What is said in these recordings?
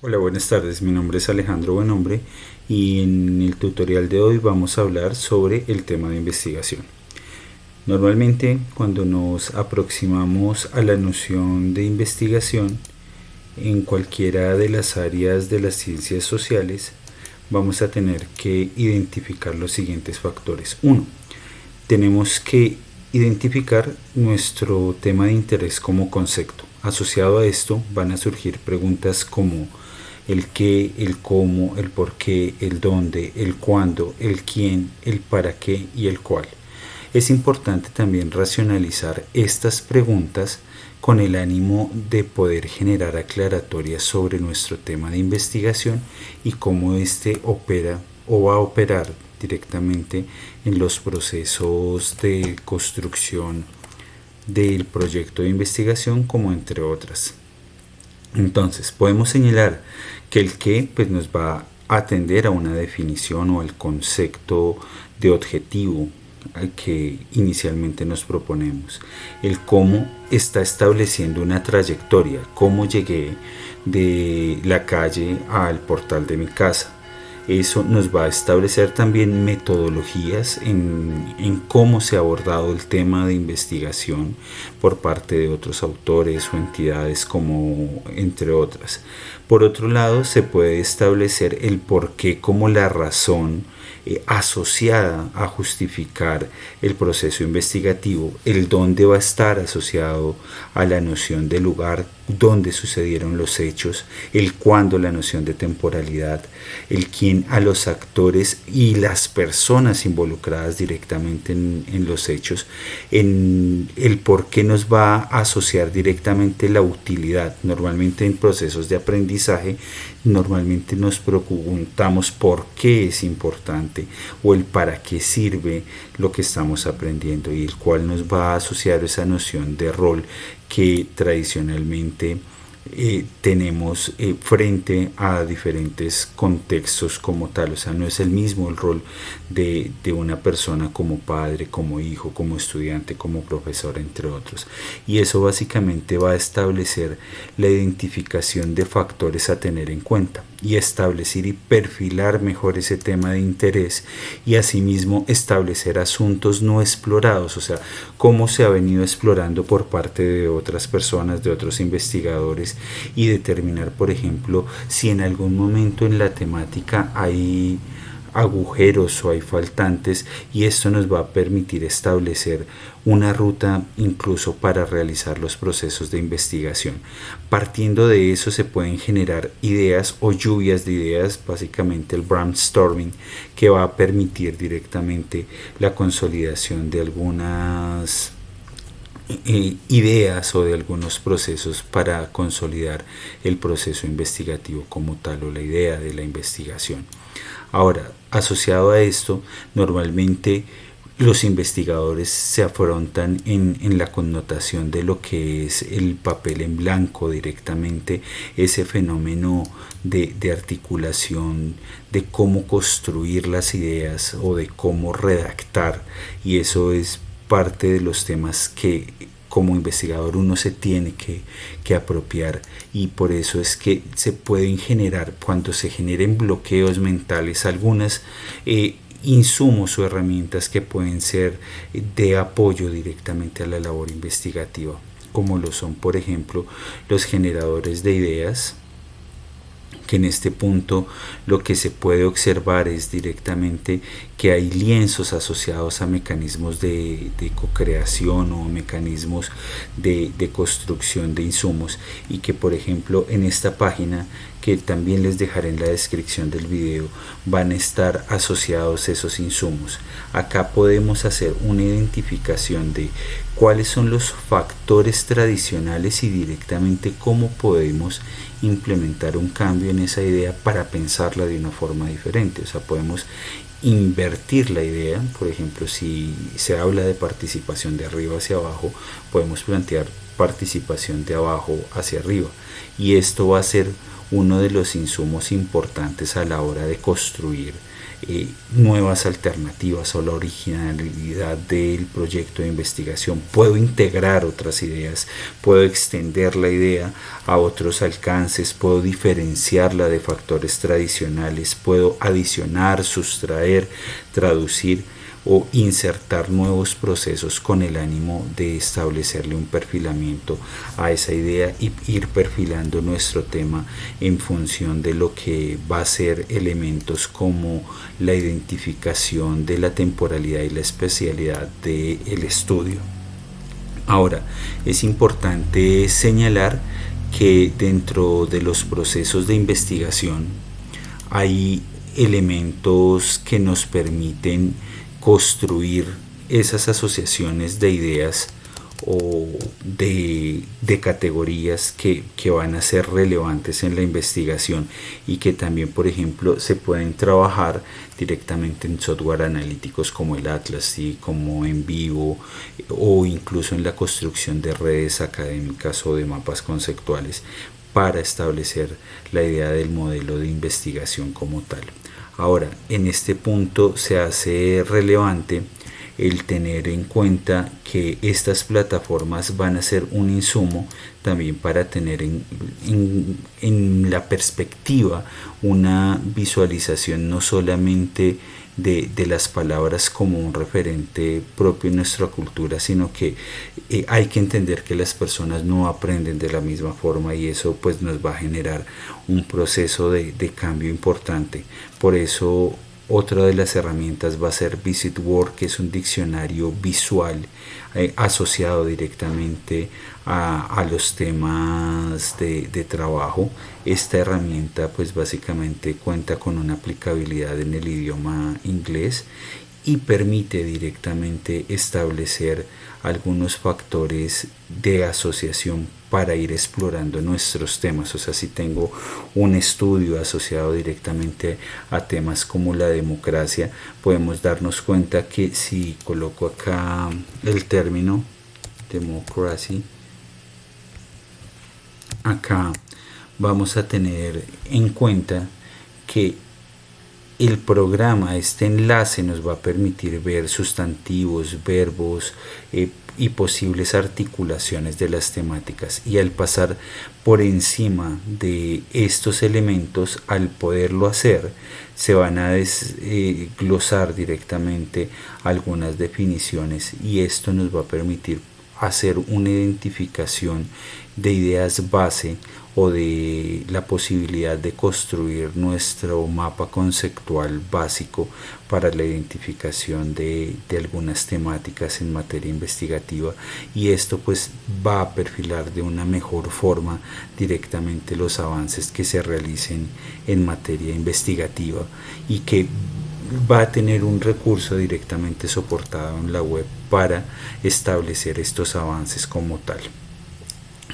Hola, buenas tardes. Mi nombre es Alejandro Buenombre y en el tutorial de hoy vamos a hablar sobre el tema de investigación. Normalmente, cuando nos aproximamos a la noción de investigación en cualquiera de las áreas de las ciencias sociales, vamos a tener que identificar los siguientes factores. Uno, tenemos que identificar nuestro tema de interés como concepto. Asociado a esto van a surgir preguntas como el qué, el cómo, el por qué, el dónde, el cuándo, el quién, el para qué y el cuál. Es importante también racionalizar estas preguntas con el ánimo de poder generar aclaratorias sobre nuestro tema de investigación y cómo éste opera o va a operar directamente en los procesos de construcción del proyecto de investigación, como entre otras. Entonces, podemos señalar que el qué pues, nos va a atender a una definición o al concepto de objetivo que inicialmente nos proponemos. El cómo está estableciendo una trayectoria, cómo llegué de la calle al portal de mi casa. Eso nos va a establecer también metodologías en cómo se ha abordado el tema de investigación por parte de otros autores o entidades, como entre otras. Por otro lado, se puede establecer el porqué como la razón asociada a justificar el proceso investigativo, el dónde va a estar asociado a la noción de lugar donde sucedieron los hechos, el cuándo, la noción de temporalidad, el quién, a los actores y las personas involucradas directamente en los hechos, en el por qué nos va a asociar directamente la utilidad. Normalmente en procesos de aprendizaje normalmente nos preguntamos por qué es importante o el para qué sirve lo que estamos aprendiendo, y el cual nos va a asociar esa noción de rol que tradicionalmente tenemos frente a diferentes contextos como tal. O sea, no es el mismo el rol de una persona como padre, como hijo, como estudiante, como profesor, entre otros. Y eso básicamente va a establecer la identificación de factores a tener en cuenta y establecer y perfilar mejor ese tema de interés, y asimismo establecer asuntos no explorados, o sea, cómo se ha venido explorando por parte de otras personas, de otros investigadores, y determinar, por ejemplo, si en algún momento en la temática hay agujeros o hay faltantes, y esto nos va a permitir establecer una ruta incluso para realizar los procesos de investigación. Partiendo de eso se pueden generar ideas o lluvias de ideas, básicamente el brainstorming, que va a permitir directamente la consolidación de algunas ideas o de algunos procesos para consolidar el proceso investigativo como tal, o la idea de la investigación. Ahora, asociado a esto, normalmente los investigadores se afrontan en la connotación de lo que es el papel en blanco directamente, ese fenómeno de articulación, de cómo construir las ideas o de cómo redactar, y eso es parte de los temas que como investigador uno se tiene que apropiar, y por eso es que se pueden generar, cuando se generen bloqueos mentales, algunas insumos o herramientas que pueden ser de apoyo directamente a la labor investigativa, como lo son, por ejemplo, los generadores de ideas, que en este punto lo que se puede observar es directamente que hay lienzos asociados a mecanismos de co-creación o mecanismos de construcción de insumos, y que, por ejemplo, en esta página, que también les dejaré en la descripción del video, van a estar asociados esos insumos. Acá podemos hacer una identificación de cuáles son los factores tradicionales y directamente cómo podemos implementar un cambio en esa idea para pensarla de una forma diferente. O sea, podemos invertir la idea. Por ejemplo, si se habla de participación de arriba hacia abajo, podemos plantear participación de abajo hacia arriba, y esto va a ser uno de los insumos importantes a la hora de construir nuevas alternativas o la originalidad del proyecto de investigación. Puedo integrar otras ideas, puedo extender la idea a otros alcances, puedo diferenciarla de factores tradicionales, puedo adicionar, sustraer, traducir o insertar nuevos procesos con el ánimo de establecerle un perfilamiento a esa idea y ir perfilando nuestro tema en función de lo que va a ser elementos como la identificación de la temporalidad y la especialidad del estudio. Ahora, es importante señalar que dentro de los procesos de investigación hay elementos que nos permiten construir esas asociaciones de ideas o de categorías que van a ser relevantes en la investigación y que también, por ejemplo, se pueden trabajar directamente en software analíticos como el Atlas y como en vivo, o incluso en la construcción de redes académicas o de mapas conceptuales para establecer la idea del modelo de investigación como tal. Ahora, en este punto se hace relevante el tener en cuenta que estas plataformas van a ser un insumo también para tener en la perspectiva una visualización no solamente de las palabras como un referente propio en nuestra cultura, sino que hay que entender que las personas no aprenden de la misma forma y eso pues nos va a generar un proceso de cambio importante. Por eso otra de las herramientas va a ser VisitWord, que es un diccionario visual asociado directamente a los temas de trabajo. Esta herramienta pues básicamente cuenta con una aplicabilidad en el idioma inglés y permite directamente establecer algunos factores de asociación para ir explorando nuestros temas. O sea, si tengo un estudio asociado directamente a temas como la democracia, podemos darnos cuenta que si coloco acá el término democracy, acá vamos a tener en cuenta que el programa, este enlace, nos va a permitir ver sustantivos, verbos y posibles articulaciones de las temáticas, y al pasar por encima de estos elementos, al poderlo hacer, se van a desglosar directamente algunas definiciones, y esto nos va a permitir hacer una identificación de ideas base o de la posibilidad de construir nuestro mapa conceptual básico para la identificación de algunas temáticas en materia investigativa, y esto pues va a perfilar de una mejor forma directamente los avances que se realicen en materia investigativa y que va a tener un recurso directamente soportado en la web para establecer estos avances como tal.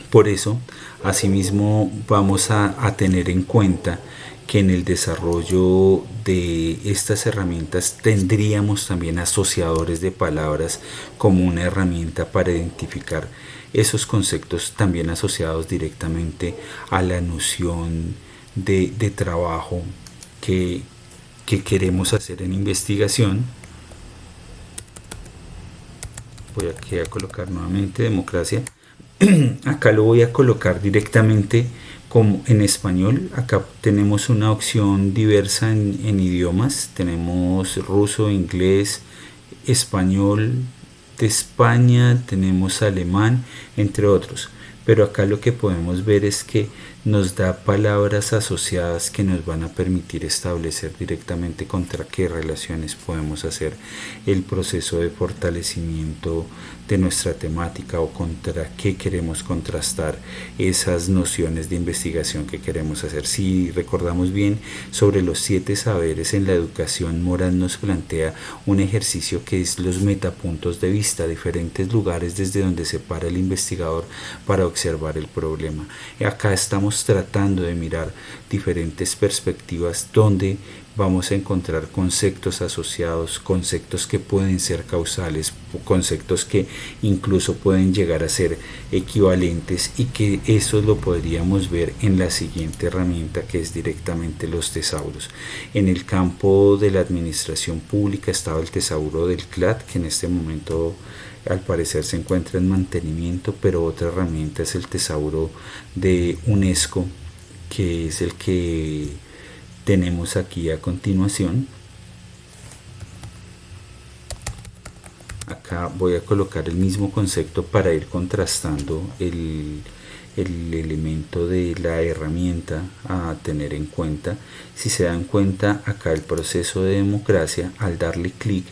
Por eso, asimismo, vamos a tener en cuenta que en el desarrollo de estas herramientas tendríamos también asociadores de palabras como una herramienta para identificar esos conceptos también asociados directamente a la noción de trabajo que queremos hacer en investigación. Voy aquí a colocar nuevamente democracia. Acá lo voy a colocar directamente como en español. Acá tenemos una opción diversa en idiomas. Tenemos ruso, inglés, español de España, tenemos alemán, entre otros. Pero acá lo que podemos ver es que nos da palabras asociadas que nos van a permitir establecer directamente contra qué relaciones podemos hacer el proceso de fortalecimiento de nuestra temática o contra qué queremos contrastar esas nociones de investigación que queremos hacer. Si recordamos bien, sobre los 7 saberes en la educación, Moran nos plantea un ejercicio que es los metapuntos de vista, diferentes lugares desde donde se para el investigador para observar el problema. Acá estamos estamos tratando de mirar diferentes perspectivas donde vamos a encontrar conceptos asociados, conceptos que pueden ser causales, conceptos que incluso pueden llegar a ser equivalentes, y que eso lo podríamos ver en la siguiente herramienta, que es directamente los tesauros. En el campo de la administración pública estaba el tesauro del CLAD, que en este momento al parecer se encuentra en mantenimiento, pero otra herramienta es el tesauro de UNESCO, que es el que tenemos aquí a continuación. Acá voy a colocar el mismo concepto para ir contrastando el elemento de la herramienta a tener en cuenta. Si se dan cuenta, acá el proceso de democracia, al darle clic,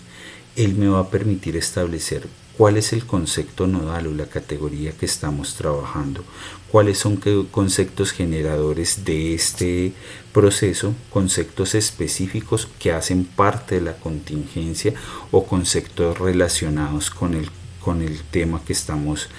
él me va a permitir establecer cuál es el concepto nodal o la categoría que estamos trabajando, cuáles son conceptos generadores de este proceso, conceptos específicos que hacen parte de la contingencia o conceptos relacionados con el tema que estamos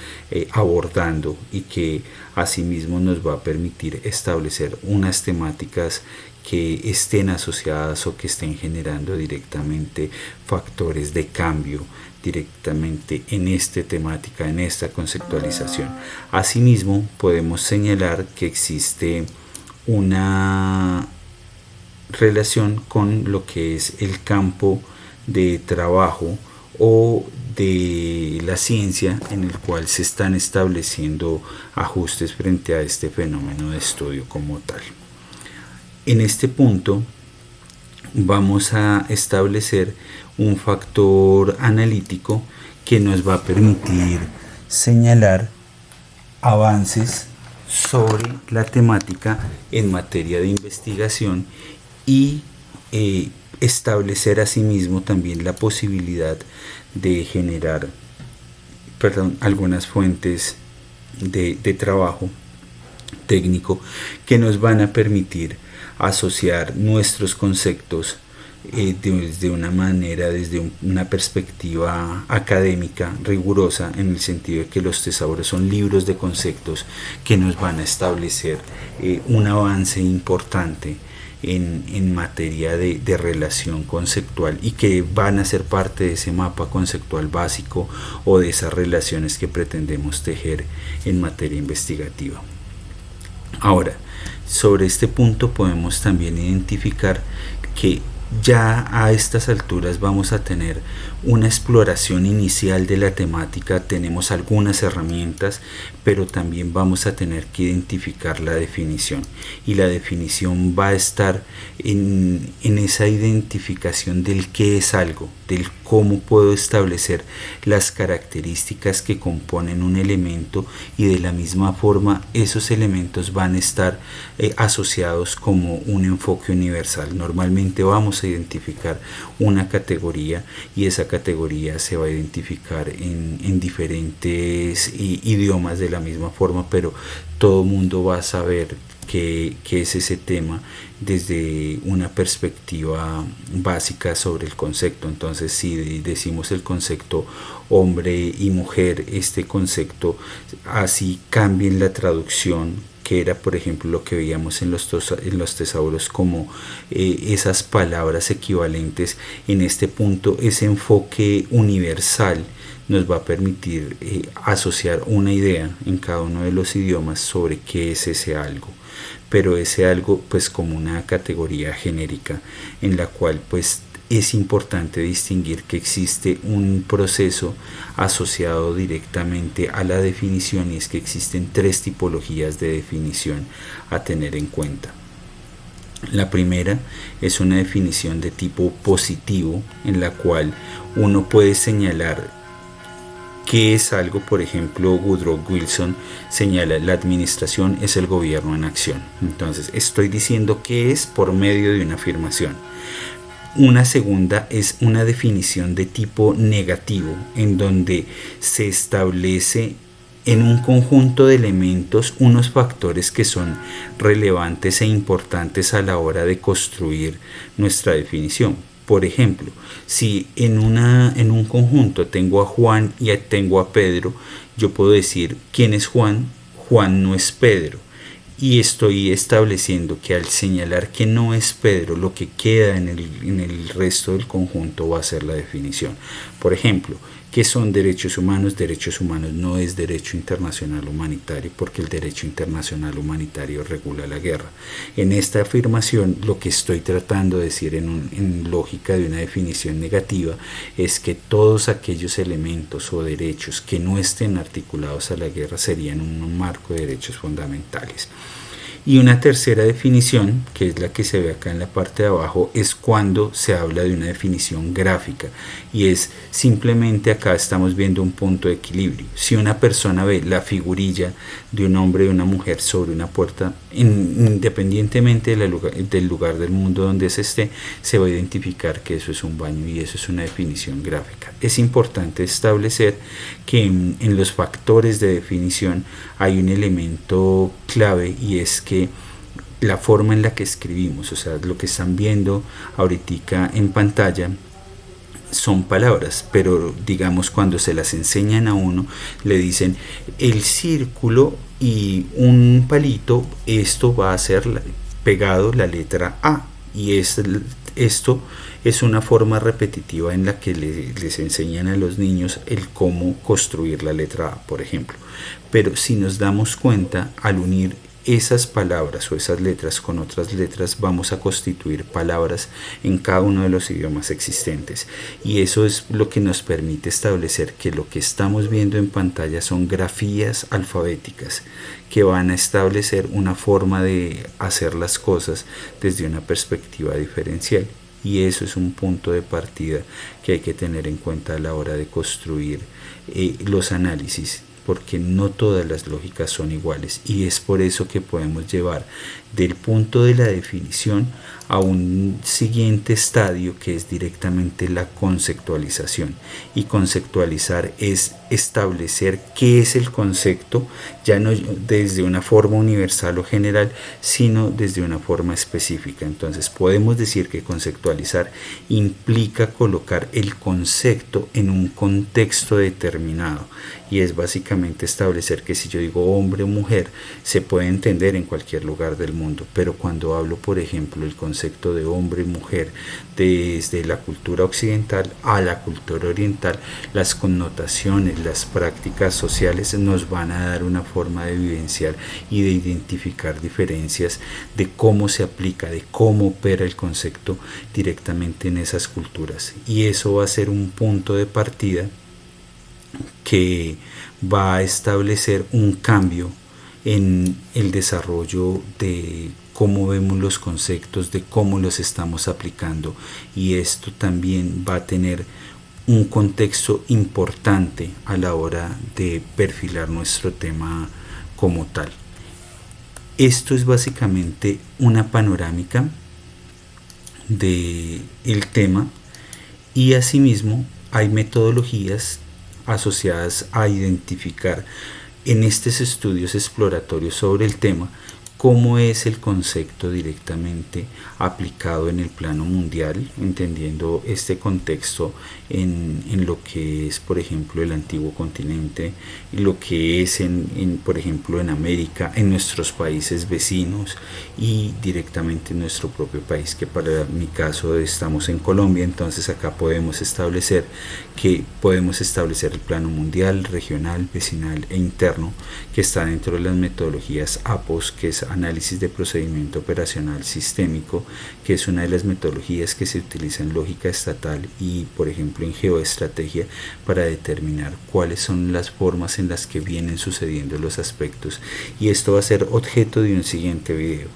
abordando, y que asimismo nos va a permitir establecer unas temáticas que estén asociadas o que estén generando directamente factores de cambio directamente en esta temática, en esta conceptualización. Asimismo, podemos señalar que existe una relación con lo que es el campo de trabajo o de la ciencia, en el cual se están estableciendo ajustes frente a este fenómeno de estudio como tal. En este punto vamos a establecer un factor analítico que nos va a permitir señalar avances sobre la temática en materia de investigación y establecer asimismo también la posibilidad de generar algunas fuentes de trabajo técnico que nos van a permitir asociar nuestros conceptos desde una manera, desde una perspectiva académica rigurosa, en el sentido de que los tesauros son libros de conceptos que nos van a establecer un avance importante en materia de relación conceptual, y que van a ser parte de ese mapa conceptual básico o de esas relaciones que pretendemos tejer en materia investigativa. Ahora, sobre este punto podemos también identificar que ya a estas alturas vamos a tener una exploración inicial de la temática, tenemos algunas herramientas, pero también vamos a tener que identificar la definición, y la definición va a estar en esa identificación del qué es algo, del cómo puedo establecer las características que componen un elemento, y de la misma forma esos elementos van a estar asociados como un enfoque universal. Normalmente vamos a identificar una categoría, y esa categoría se va a identificar en diferentes idiomas de la misma forma, pero todo mundo va a saber qué es ese tema desde una perspectiva básica sobre el concepto. Entonces, si decimos el concepto hombre y mujer, este concepto así cambia en la traducción, que era por ejemplo lo que veíamos en los tesauros como esas palabras equivalentes. En este punto, ese enfoque universal nos va a permitir asociar una idea en cada uno de los idiomas sobre qué es ese algo, pero ese algo pues como una categoría genérica, en la cual pues es importante distinguir que existe un proceso asociado directamente a la definición, y es que existen tres tipologías de definición a tener en cuenta. La primera es una definición de tipo positivo, en la cual uno puede señalar qué es algo. Por ejemplo, Woodrow Wilson señala: la administración es el gobierno en acción. Entonces estoy diciendo qué es por medio de una afirmación. Una segunda es una definición de tipo negativo, en donde se establece en un conjunto de elementos unos factores que son relevantes e importantes a la hora de construir nuestra definición. Por ejemplo, si en un conjunto tengo a Juan y tengo a Pedro, yo puedo decir: ¿quién es Juan? Juan no es Pedro. y estoy estableciendo que al señalar que no es Pedro, lo que queda en el resto del conjunto va a ser la definición. Por ejemplo, ¿qué son derechos humanos? Derechos humanos no es derecho internacional humanitario, porque el derecho internacional humanitario regula la guerra. En esta afirmación, lo que estoy tratando de decir en lógica de una definición negativa es que todos aquellos elementos o derechos que no estén articulados a la guerra serían un marco de derechos fundamentales. Y una tercera definición, que es la que se ve acá en la parte de abajo, es cuando se habla de una definición gráfica, y es simplemente acá estamos viendo un punto de equilibrio. Si una persona ve la figurilla de un hombre y de una mujer sobre una puerta, independientemente del lugar del mundo donde se esté, se va a identificar que eso es un baño, y eso es una definición gráfica. Es importante establecer que en los factores de definición hay un elemento clave, y es que la forma en la que escribimos, o sea, lo que están viendo ahorita en pantalla son palabras, pero digamos cuando se las enseñan a uno, le dicen el círculo y un palito, esto va a ser pegado la letra A, y esto es una forma repetitiva en la que les enseñan a los niños el cómo construir la letra A, por ejemplo. Pero si nos damos cuenta, al unir esas palabras o esas letras con otras letras, vamos a constituir palabras en cada uno de los idiomas existentes, y eso es lo que nos permite establecer que lo que estamos viendo en pantalla son grafías alfabéticas que van a establecer una forma de hacer las cosas desde una perspectiva diferencial, y eso es un punto de partida que hay que tener en cuenta a la hora de construir los análisis, porque no todas las lógicas son iguales, y es por eso que podemos llevar del punto de la definición a un siguiente estadio, que es directamente la conceptualización. Y conceptualizar es establecer qué es el concepto, ya no desde una forma universal o general, sino desde una forma específica. Entonces podemos decir que conceptualizar implica colocar el concepto en un contexto determinado, y es básicamente establecer que si yo digo hombre o mujer, se puede entender en cualquier lugar del mundo, pero cuando hablo, por ejemplo, el concepto de hombre y mujer desde la cultura occidental a la cultura oriental, las connotaciones, las prácticas sociales nos van a dar una forma de vivenciar y de identificar diferencias de cómo se aplica, de cómo opera el concepto directamente en esas culturas, y eso va a ser un punto de partida que va a establecer un cambio en el desarrollo de cómo vemos los conceptos, de cómo los estamos aplicando, y esto también va a tener un contexto importante a la hora de perfilar nuestro tema como tal. Esto es básicamente una panorámica del tema, y asimismo hay metodologías asociadas a identificar en estos estudios exploratorios sobre el tema cómo es el concepto directamente aplicado en el plano mundial, entendiendo este contexto en lo que es, por ejemplo, el antiguo continente, lo que es por ejemplo, en América, en nuestros países vecinos, y directamente en nuestro propio país, que para mi caso estamos en Colombia. Entonces acá podemos establecer el plano mundial, regional, vecinal e interno, que está dentro de las metodologías APOS, que es análisis de procedimiento operacional sistémico, que es una de las metodologías que se utiliza en lógica estatal y, por ejemplo, en geoestrategia, para determinar cuáles son las formas en las que vienen sucediendo los aspectos, y esto va a ser objeto de un siguiente video.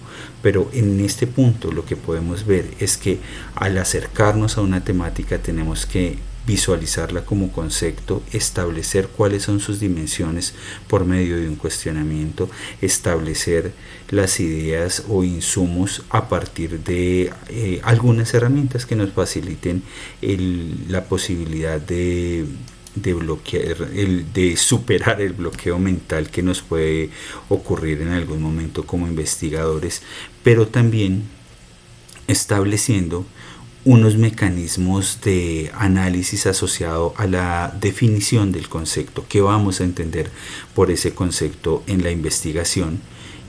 Pero en este punto lo que podemos ver es que al acercarnos a una temática tenemos que visualizarla como concepto, establecer cuáles son sus dimensiones por medio de un cuestionamiento, establecer las ideas o insumos a partir de algunas herramientas que nos faciliten la posibilidad de superar el bloqueo mental que nos puede ocurrir en algún momento como investigadores, pero también estableciendo unos mecanismos de análisis asociado a la definición del concepto, que vamos a entender por ese concepto en la investigación,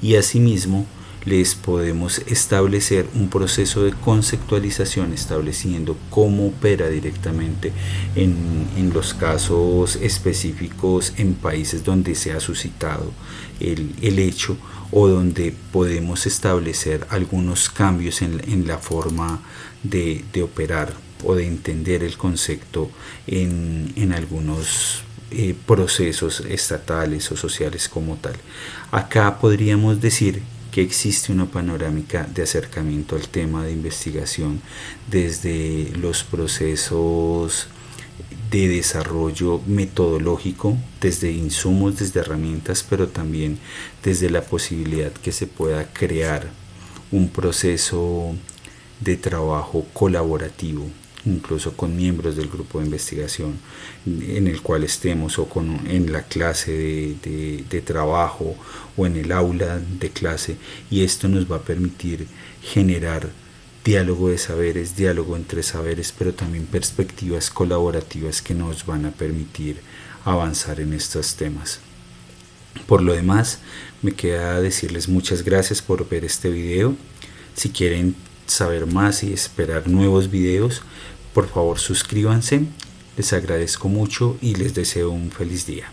y asimismo les podemos establecer un proceso de conceptualización estableciendo cómo opera directamente en los casos específicos en países donde se ha suscitado el hecho o donde podemos establecer algunos cambios en la forma de operar o de entender el concepto en algunos procesos estatales o sociales como tal. Acá podríamos decir que existe una panorámica de acercamiento al tema de investigación desde los procesos de desarrollo metodológico, desde insumos, desde herramientas, pero también desde la posibilidad que se pueda crear un proceso de trabajo colaborativo, incluso con miembros del grupo de investigación en el cual estemos o en la clase de trabajo o en el aula de clase, y esto nos va a permitir generar diálogo de saberes, diálogo entre saberes, pero también perspectivas colaborativas que nos van a permitir avanzar en estos temas. Por lo demás, me queda decirles muchas gracias por ver este video. Si quieren saber más y esperar nuevos videos, por favor suscríbanse, les agradezco mucho y les deseo un feliz día.